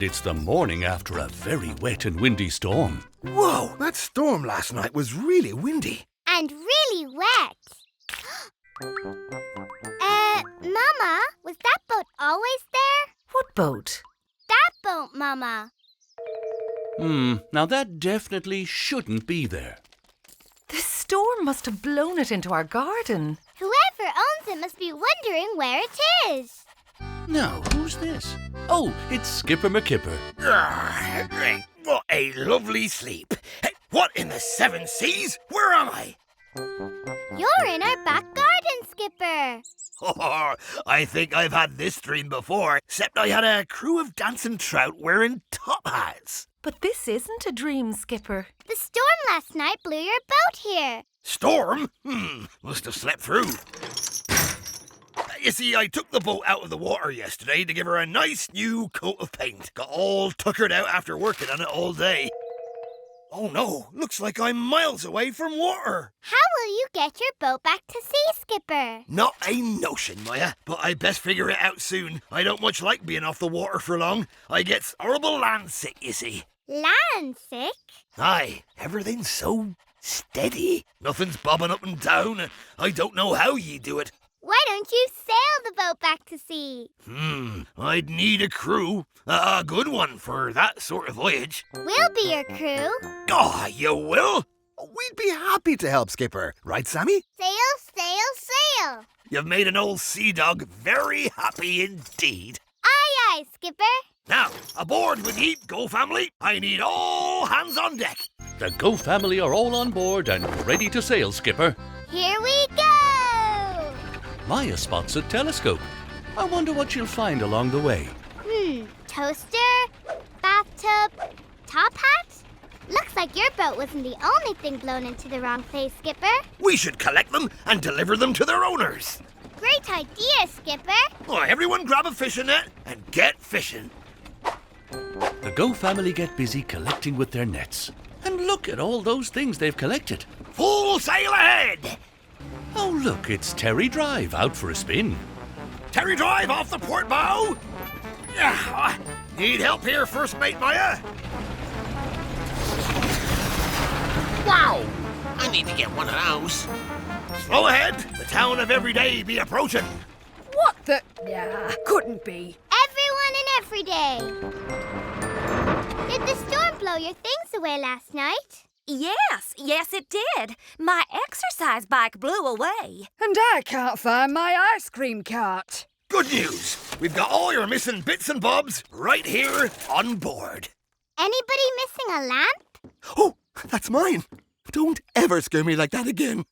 It's the morning after a very wet and windy storm. Whoa, that storm last night was really windy. And really wet. Mama, was that boat always there? What boat? That boat, Mama. Now that definitely shouldn't be there. The storm must have blown it into our garden. Whoever owns it must be wondering where it is. Now, who's this? Oh, it's Skipper McKipper. What a lovely sleep. Hey, what in the seven seas? Where am I? You're in our back garden, Skipper. Oh, I think I've had this dream before, except I had a crew of dancing trout wearing top hats. But this isn't a dream, Skipper. The storm last night blew your boat here. Storm? Must have slept through. You see, I took the boat out of the water yesterday to give her a nice new coat of paint. Got all tuckered out after working on it all day. Oh no, looks like I'm miles away from water. How will you get your boat back to sea, Skipper? Not a notion, Maya, but I best figure it out soon. I don't much like being off the water for long. I get horrible land sick, you see. Land sick? Aye, everything's so steady. Nothing's bobbing up and down. I don't know how ye do it. Why don't you sail the boat back to sea? I'd need a crew. A good one for that sort of voyage. We'll be your crew. Oh, you will? We'd be happy to help, Skipper. Right, Sammy? Sail, sail, sail. You've made an old sea dog very happy indeed. Aye, aye, Skipper. Now, aboard with ye, Go family. I need all hands on deck. The Go family are all on board and ready to sail, Skipper. Here we go. Maya spots a telescope. I wonder what she'll find along the way. Toaster, bathtub, top hat? Looks like your boat wasn't the only thing blown into the wrong place, Skipper. We should collect them and deliver them to their owners. Great idea, Skipper. Oh, everyone grab a fishing net and get fishing. The Go family get busy collecting with their nets. And look at all those things they've collected. Full sail ahead. Oh, look, it's Terry Drive out for a spin. Terry Drive off the port bow. Need help here, First Mate Maya? Wow! I need to get one of those. Slow ahead. The town of Everyday be approaching. What the? Nah, couldn't be. Everyone and every day. Did the storm blow your things away last night? Yes, it did. My exercise bike blew away. And I can't find my ice cream cart. Good news. We've got all your missing bits and bobs right here on board. Anybody missing a lamp? Oh, that's mine. Don't ever scare me like that again.